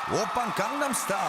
오빤 강남스타일.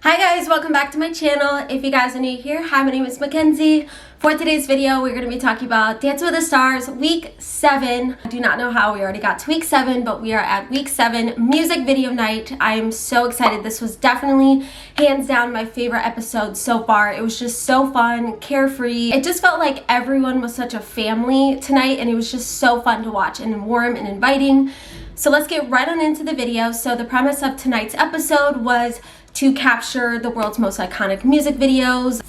Hi guys, welcome back to my channel. If you guys are new here, hi, my name is Mackenzie. For today's video, we're going to be talking about Dance with the Stars week 7. I do not know how we already got to week 7, but we are at week 7, music video night. I am so excited. This was definitely hands down my favorite episode so far. It was just so fun, carefree. It just felt like everyone was such a family tonight, and it was just so fun to watch and warm and inviting. So let's get right on into the video. So the premise of tonight's episode was to capture the world's most iconic music videos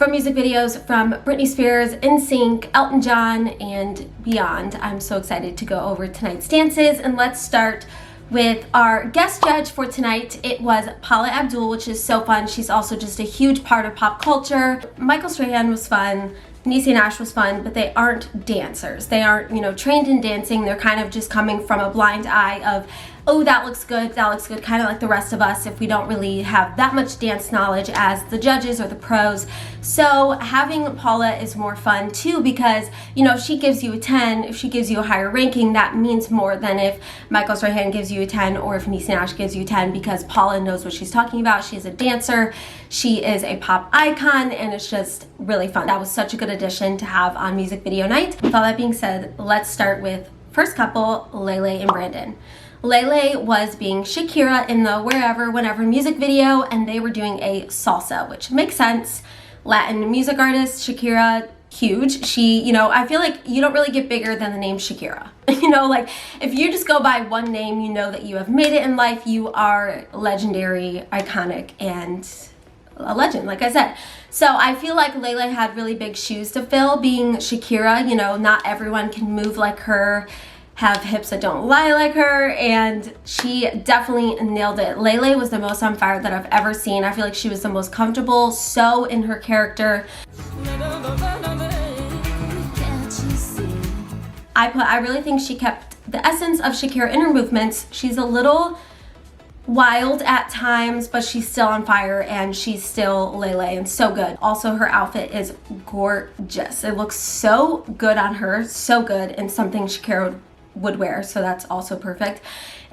from Britney Spears, NSYNC, Elton John, and beyond. I'm so excited to go over tonight's dances, and let's start with our guest judge for tonight. It was Paula Abdul, which is so fun. She's also just a huge part of pop culture. Michael Strahan was fun. Niecy Nash was fun, but they aren't dancers. They aren't, trained in dancing. They're kind of just coming from a blind eye of, oh, that looks good, kind of like the rest of us if we don't really have that much dance knowledge as the judges or the pros. So having Paula is more fun too, because, if she gives you a 10, if she gives you a higher ranking, that means more than if Michael Strahan gives you a 10 or if Niecy Nash gives you a 10, because Paula knows what she's talking about. She's a dancer, she is a pop icon, and it's just really fun. That was such a good addition to have on Music Video Night. With all that being said, let's start with first couple, Lele and Brandon. Lele was being Shakira in the Wherever, Whenever music video, and they were doing a salsa, which makes sense. Latin music artist, Shakira, huge. She, I feel like you don't really get bigger than the name Shakira. Like if you just go by one name, you know that you have made it in life. You are legendary, iconic, and a legend, like I said. So I feel like Lele had really big shoes to fill being Shakira. Not everyone can move like her, have hips that don't lie like her, and she definitely nailed it. Lele was the most on fire that I've ever seen. I feel like she was the most comfortable, so in her character. I really think she kept the essence of Shakira in her movements. She's a little wild at times, but she's still on fire, and she's still Lele, and so good. Also, her outfit is gorgeous. It looks so good on her, so good, and something Shakira would wear, so that's also perfect.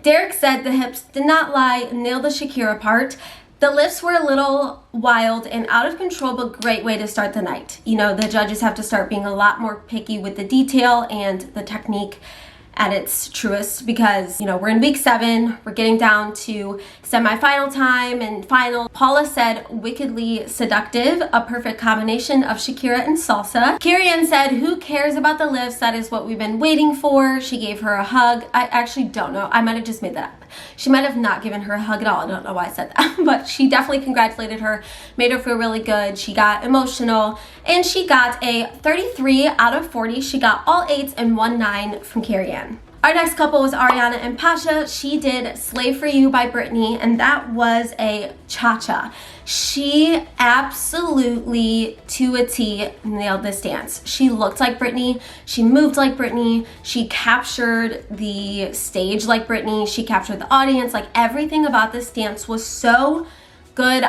Derek said the hips did not lie, nailed the Shakira part. The lifts were a little wild and out of control, but great way to start the night. The judges have to start being a lot more picky with the detail and the technique at its truest, because we're in week 7, we're getting down to semi-final time and final. Paula said wickedly seductive, a perfect combination of Shakira and salsa. Carrie said, who cares about the lifts, that is what we've been waiting for. She gave her a hug. I actually don't know, I might have just made that up. She might have not given her a hug at all. I don't know why I said that, but she definitely congratulated her, made her feel really good. She got emotional, and she got a 33 out of 40. She got all 8s and 1 9 from Carrie Ann. Our next couple was Ariana and Pasha. She did Slave for You by Britney, and that was a cha-cha. She absolutely, to a T, nailed this dance. She looked like Britney, she moved like Britney, she captured the stage like Britney, she captured the audience. Like, everything about this dance was so good.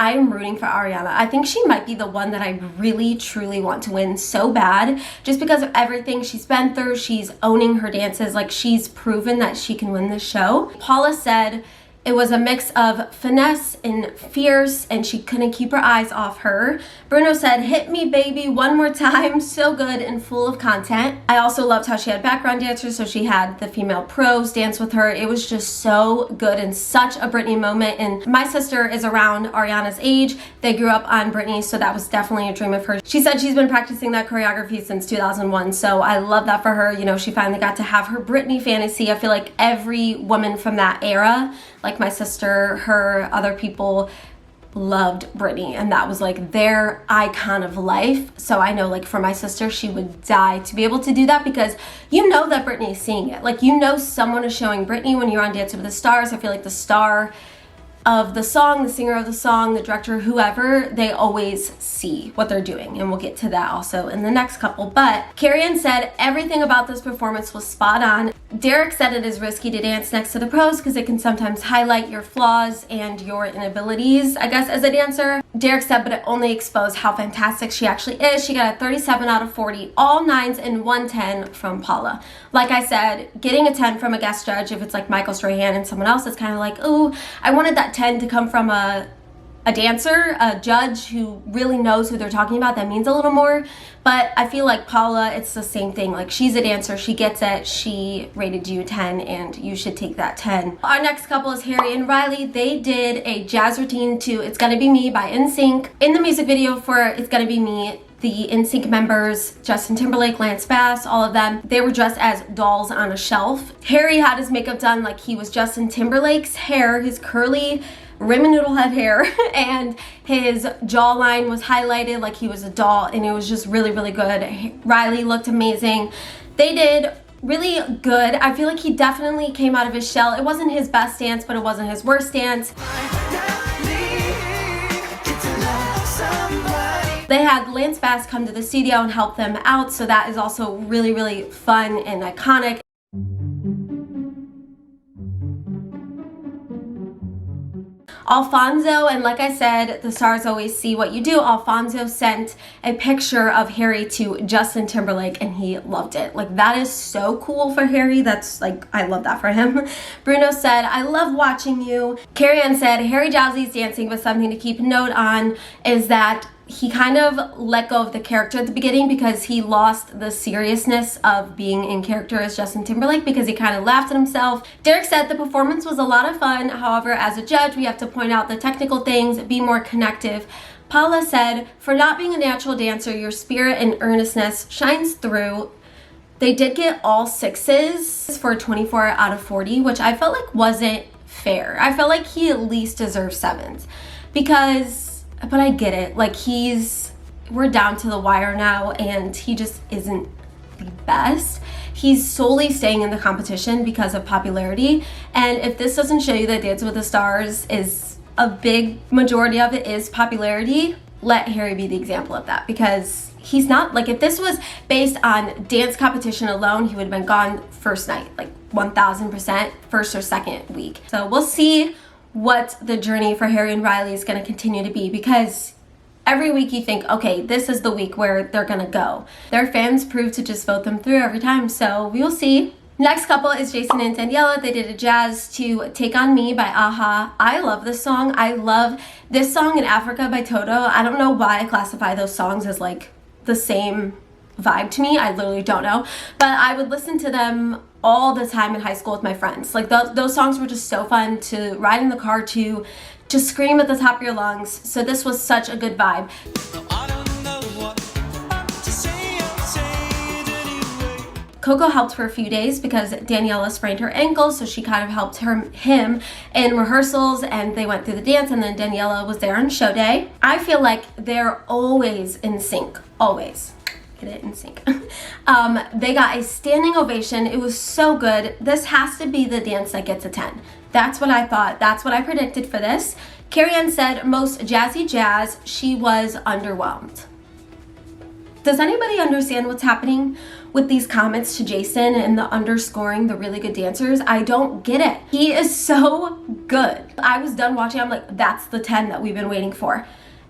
I am rooting for Ariana. I think she might be the one that I really truly want to win so bad, just because of everything she's been through. She's owning her dances. Like, she's proven that she can win this show. Paula said it was a mix of finesse and fierce, and she couldn't keep her eyes off her. Bruno said, hit me baby one more time, so good and full of content. I also loved how she had background dancers, so she had the female pros dance with her. It was just so good and such a Britney moment. And my sister is around Ariana's age. They grew up on Britney, so that was definitely a dream of hers. She said she's been practicing that choreography since 2001, so I love that for her. She finally got to have her Britney fantasy. I feel like every woman from that era, like my sister, her, other people, loved Britney, and that was like their icon of life. So I know, like, for my sister, she would die to be able to do that, because that Britney is seeing it. Like, someone is showing Britney when you're on Dance with the Stars. I feel like the star of the song, the singer of the song, the director, whoever, they always see what they're doing, and we'll get to that also in the next couple. But Carrie Ann said everything about this performance was spot on. Derek said it is risky to dance next to the pros because it can sometimes highlight your flaws and your inabilities, I guess, as a dancer. Derek said, but it only exposed how fantastic she actually is. She got a 37 out of 40, all 9s and 110 from Paula. Like I said, getting a 10 from a guest judge, if it's like Michael Strahan and someone else, it's kind of like, oh, I wanted that 10 to come from a dancer, a judge who really knows who they're talking about. That means a little more. But I feel like Paula, it's the same thing. Like, she's a dancer, she gets it, she rated you 10, and you should take that 10. Our next couple is Harry and Riley. They did a jazz routine to It's Gonna Be Me by NSYNC. In the music video for It's Gonna Be Me, the NSYNC members, Justin Timberlake, Lance Bass, all of them, they were dressed as dolls on a shelf. Harry had his makeup done like he was Justin Timberlake's hair, his curly rim noodle head hair, and his jawline was highlighted like he was a doll, and it was just really, really good. Riley looked amazing. They did really good. I feel like he definitely came out of his shell. It wasn't his best dance, but it wasn't his worst dance. They had Lance Bass come to the studio and help them out, so that is also really, really fun and iconic. Alfonso, and like I said, the stars always see what you do. Alfonso sent a picture of Harry to Justin Timberlake and he loved it. Like, that is so cool for Harry. That's like, I love that for him. Bruno said, I love watching you. Carrie Ann said, Harry Jowsey's dancing, but something to keep note on is that he kind of let go of the character at the beginning because he lost the seriousness of being in character as Justin Timberlake because he kind of laughed at himself. Derek said the performance was a lot of fun. However, as a judge, we have to point out the technical things, be more connective. Paula said, for not being a natural dancer, your spirit and earnestness shines through. They did get all 6s for 24 out of 40, which I felt like wasn't fair. I felt like he at least deserved 7s because, but I get it. Like, we're down to the wire now and he just isn't the best. He's solely staying in the competition because of popularity. And if this doesn't show you that Dance with the Stars is a big majority of it is popularity, let Harry be the example of that, because he's not, like, if this was based on dance competition alone, he would have been gone first night, like 1000%, first or second week. So we'll see what the journey for Harry and Riley is going to continue to be, because every week you think, okay, this is the week where they're going to go. Their fans prove to just vote them through every time, so we will see. Next couple is Jason and Daniela. They did a jazz to Take On Me by Aha. I love this song. I love this song in Africa by Toto. I don't know why I classify those songs as like the same vibe to me. I literally don't know, but I would listen to them all the time in high school with my friends. Like, those songs were just so fun to ride in the car to scream at the top of your lungs. So this was such a good vibe. Coco helped for a few days because Daniela sprained her ankle, so she kind of helped him in rehearsals, and they went through the dance, and then Daniela was there on show day. I feel like they're always in sync, always. Get it? In sync. They got a standing ovation. It was so good. This has to be the dance that gets a 10. That's what I thought. That's what I predicted for this. Carrie Ann said most jazzy jazz. She was underwhelmed. Does anybody understand what's happening with these comments to Jason and the underscoring the really good dancers? I don't get it. He is so good. I was done watching. I'm like, that's the 10 that we've been waiting for.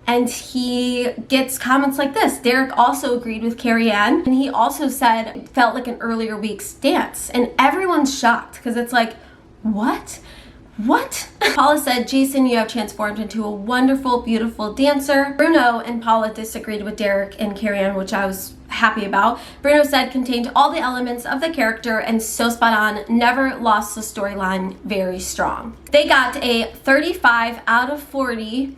And he gets comments like this. Derek also agreed with Carrie Ann, and he also said it felt like an earlier week's dance. And everyone's shocked because it's like, what? What? Paula said, Jason, you have transformed into a wonderful, beautiful dancer. Bruno and Paula disagreed with Derek and Carrie Ann, which I was happy about. Bruno said contained all the elements of the character and so spot on, never lost the storyline, very strong. They got a 35 out of 40.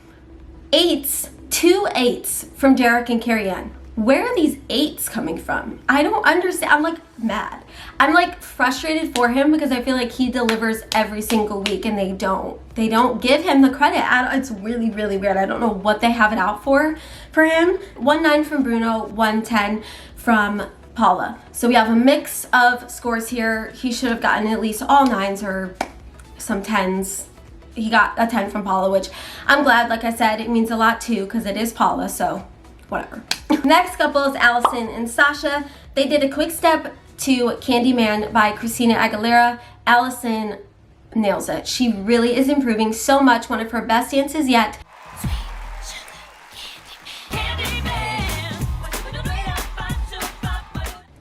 8s, 2 8s from Derek and Carrie Ann. Where are these 8s coming from? I don't understand. I'm like mad. I'm like frustrated for him because I feel like he delivers every single week and they don't give him the credit. It's really, really weird. I don't know what they have it out for him. 1 9 from Bruno, 1 10 from Paula. So we have a mix of scores here. He should have gotten at least all 9s or some 10s. he got a 10 from Paula, which I'm glad. Like I said, it means a lot too because it is Paula, so whatever. Next couple is Allison and Sasha. They did a quick step to Candyman by Christina Aguilera. Allison nails it. She really is improving so much. One of her best dances yet.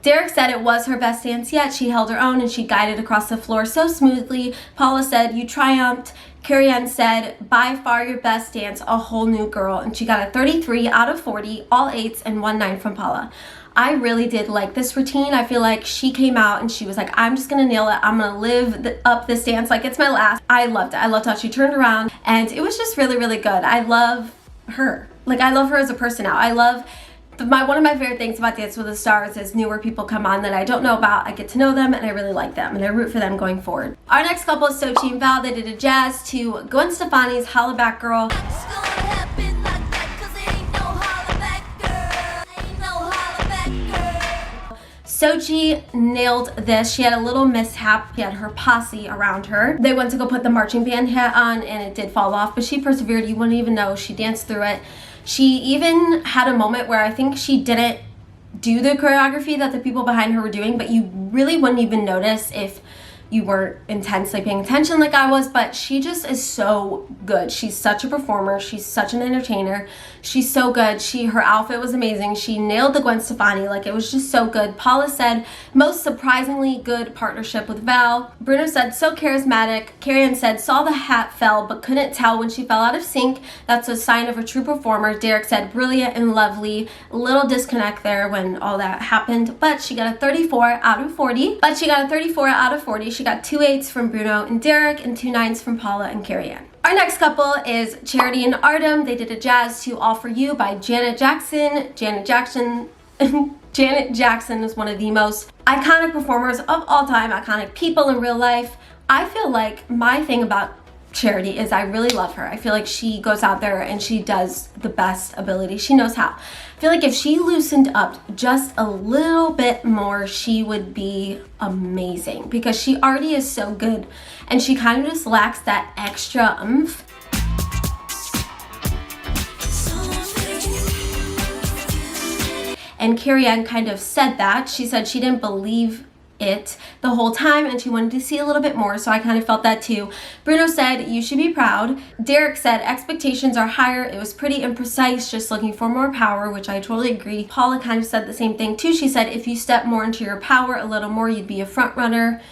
Derek said it was her best dance yet. She held her own and she guided across the floor so smoothly. Paula said, you triumphed. Carrie Ann said, by far your best dance, a whole new girl. And she got a 33 out of 40, all 8s and 1 9 from Paula. I really did like this routine. I feel like she came out and she was like, I'm just gonna nail it. I'm gonna live up this dance like it's my last. I loved it. I loved how she turned around and it was just really, really good. I love her. Like, I love her as a person now. I love one of my favorite things about Dance with the Stars is newer people come on that I don't know about. I get to know them and I really like them and I root for them going forward. Our next couple is Sochi and Val. They did a jazz to Gwen Stefani's Holla Back Girl. Sochi nailed this. She had a little mishap. She had her posse around her. They went to go put the marching band hat on and it did fall off, but she persevered. You wouldn't even know. She danced through it. She even had a moment where I think she didn't do the choreography that the people behind her were doing, but you really wouldn't even notice if you weren't intensely paying attention like I was, but she just is so good. She's such a performer. She's such an entertainer. She's so good. Her outfit was amazing. She nailed the Gwen Stefani. Like, it was just so good. Paula said, most surprisingly good partnership with Val. Bruno said, so charismatic. Carrie Ann said, saw the hat fell, but couldn't tell when she fell out of sync. That's a sign of a true performer. Derek said, brilliant and lovely. A little disconnect there when all that happened, but she got a 34 out of 40. She got 2 8s from Bruno and Derek and 2 9s from Paula and Carrie Ann. Our next couple is Charity and Artem. They did a jazz to All For You by Janet Jackson. Janet Jackson is one of the most iconic performers of all time, iconic people in real life. I feel like my thing about Charity is I really love her. I feel like she goes out there and she does the best ability. She knows how. I feel like if she loosened up just a little bit more, she would be amazing because she already is so good and she kind of just lacks that extra oomph. And Carrie Ann kind of said that. She said she didn't believe it the whole time and she wanted to see a little bit more, so I kind of felt that too. Bruno said, you should be proud. Derek said, expectations are higher. It was pretty imprecise, just looking for more power, which I totally agree. Paula kind of said the same thing too. She said, if you step more into your power a little more, you'd be a front runner.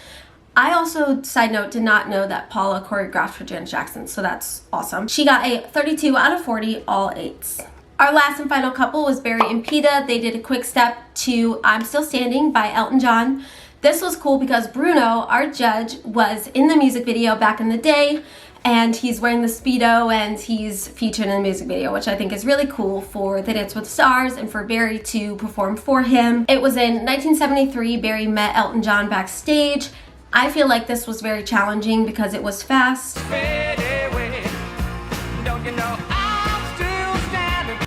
I also, side note, did not know that Paula choreographed for Janet Jackson, so that's awesome. She got a 32 out of 40, all 8s. Our last and final couple was Barry and Peta. They did a quick step to I'm Still Standing by Elton John. This was cool because Bruno, our judge, was in the music video back in the day and he's wearing the Speedo and he's featured in the music video, which I think is really cool for the Dance with the Stars and for Barry to perform for him. It was in 1973. Barry met Elton John backstage. I feel like this was very challenging because it was fast.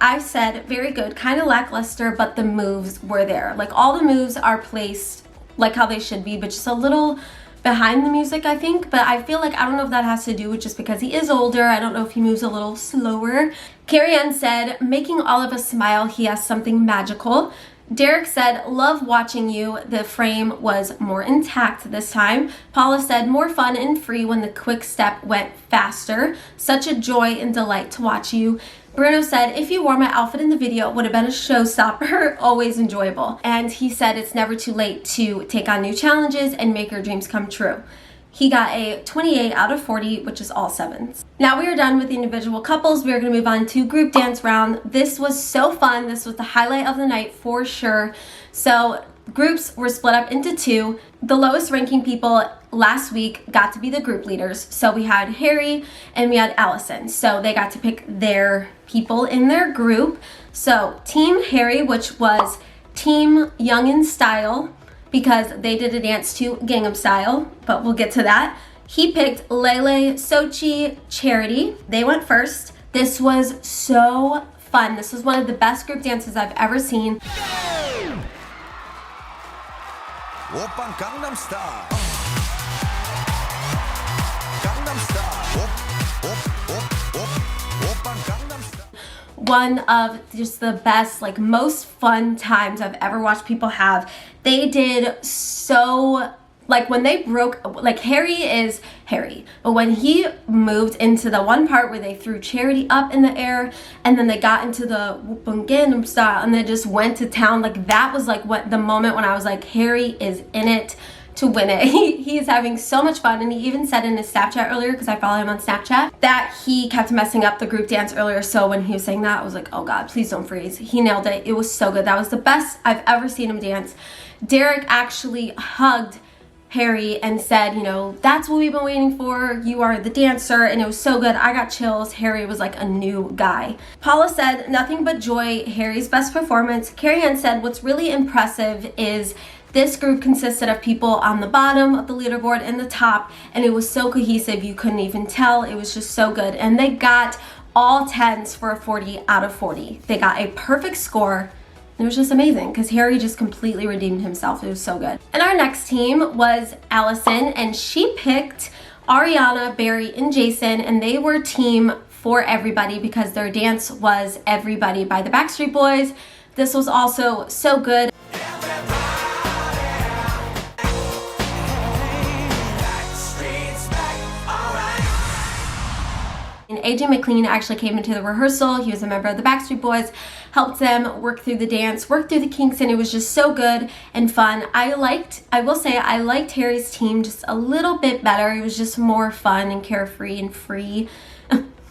I said very good, kind of lackluster, but the moves were there. Like, all the moves are placed like how they should be, but just a little behind the music, I think. But I feel like, I don't know if that has to do with just because he is older. I don't know if he moves a little slower. Carrie Ann said, making all of us smile, he has something magical. Derek said, love watching you. The frame was more intact this time. Paula said, more fun and free when the quick step went faster. Such a joy and delight to watch you. Bruno said, if you wore my outfit in the video, it would have been a showstopper, always enjoyable. And he said it's never too late to take on new challenges and make your dreams come true. He got a 28 out of 40, which is all 7s. Now we are done with the individual couples. We are going to move on to group dance round. This was so fun. This was the highlight of the night for sure. So groups were split up into 2. The lowest ranking people last week got to be the group leaders. So we had Harry and we had Allison. So they got to pick their people in their group. So Team Harry, which was Team Young in Style, because they did a dance to Gangnam Style, but we'll get to that. He picked Lele, Sochi, Charity. They went first. This was so fun. This was one of the best group dances I've ever seen. Oppa Gangnam Style. Gangnam Style. One of just the best, like most fun times I've ever watched people have. They did so, like when they broke, like Harry is Harry, but when he moved into the one part where they threw Charity up in the air and then they got into the Gangnam style and they just went to town, like that was like what the moment when I was like, Harry is in it to win it. He's having so much fun, and he even said in his Snapchat earlier, because I follow him on Snapchat, that he kept messing up the group dance earlier. So when he was saying that, I was like, oh god, please don't freeze. He nailed it. It was so good. That was the best I've ever seen him dance. Derek actually hugged Harry and said, you know, that's what we've been waiting for. You are the dancer. And it was so good. I got chills. Harry was like a new guy. Paula said, nothing but joy. Harry's best performance. Carrie Ann said, what's really impressive is this group consisted of people on the bottom of the leaderboard and the top, and it was so cohesive you couldn't even tell. It was just so good. And they got all 10s for a 40 out of 40. They got a perfect score. It was just amazing because Harry just completely redeemed himself. It was so good. And our next team was Allison, and she picked Ariana, Barry, and Jason, and they were team for everybody because their dance was Everybody by the Backstreet Boys. This was also so good. And AJ McLean actually came into the rehearsal. He was a member of the Backstreet Boys, helped them work through the dance, work through the kinks, and it was just so good and fun. I will say I liked Harry's team just a little bit better. It was just more fun and carefree and free.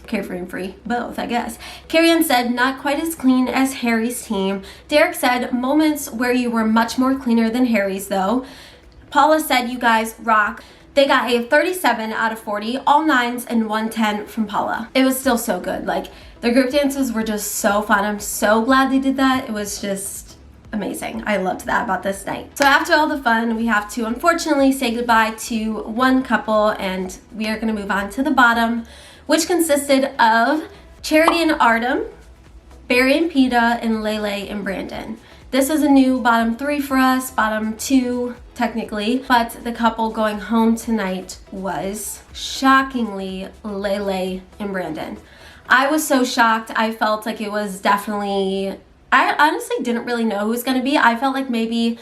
Carefree and free, both, I guess. Carrie Ann said, not quite as clean as Harry's team. Derek said, moments where you were much more cleaner than Harry's though. Paula said, you guys rock. They got a 37 out of 40, all 9s and 110 from Paula. It was still so good. Like, their group dances were just so fun. I'm so glad they did that. It was just amazing. I loved that about this night. So after all the fun, we have to unfortunately say goodbye to one couple, and we are gonna move on to the bottom, which consisted of Charity and Artem, Barry and Peta, and Lele and Brandon. This is a new bottom 3 for us, bottom 2 technically, but the couple going home tonight was shockingly Lele and Brandon. I was so shocked. I felt like it was definitely, I honestly didn't really know who it was gonna be. I felt like maybe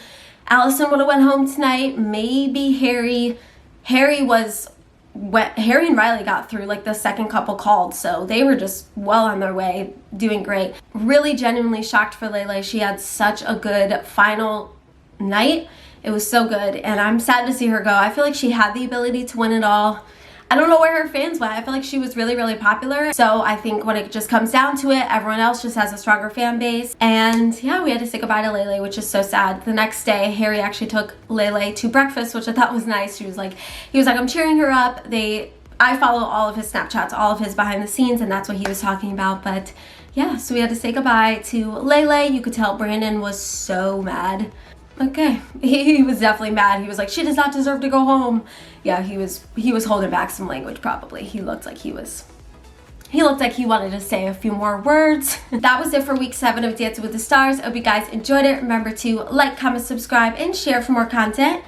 Allison would have went home tonight, maybe Harry. Harry and Riley got through like the second couple called, so they were just well on their way, doing great. Really genuinely shocked for Lele. She had such a good final night. It was so good, and I'm sad to see her go. I feel like she had the ability to win it all. I don't know where her fans went. I feel like she was really, really popular. So I think when it just comes down to it, everyone else just has a stronger fan base. And yeah, we had to say goodbye to Lele, which is so sad. The next day, Harry actually took Lele to breakfast, which I thought was nice. He was like, I'm cheering her up. I follow all of his Snapchats, all of his behind the scenes, and that's what he was talking about. But yeah, so we had to say goodbye to Lele. You could tell Brandon was so mad. Okay, he was definitely mad. He was like, she does not deserve to go home. Yeah, he was holding back some language probably. He looked like he wanted to say a few more words. That was it for week 7 of Dancing with the Stars. I hope you guys enjoyed it. Remember to like, comment, subscribe, and share for more content.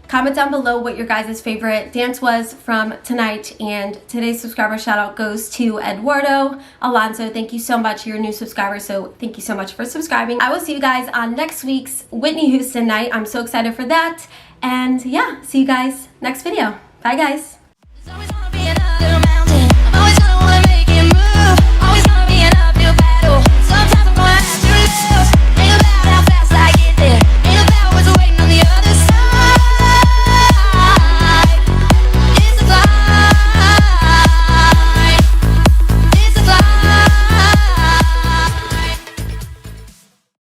Comment down below what your guys' favorite dance was from tonight, and today's subscriber shout out goes to Eduardo Alonso. Thank you so much. You're a new subscriber, so thank you so much for subscribing. I will see you guys on next week's Whitney Houston night. I'm so excited for that. And yeah, see you guys next video. Bye guys.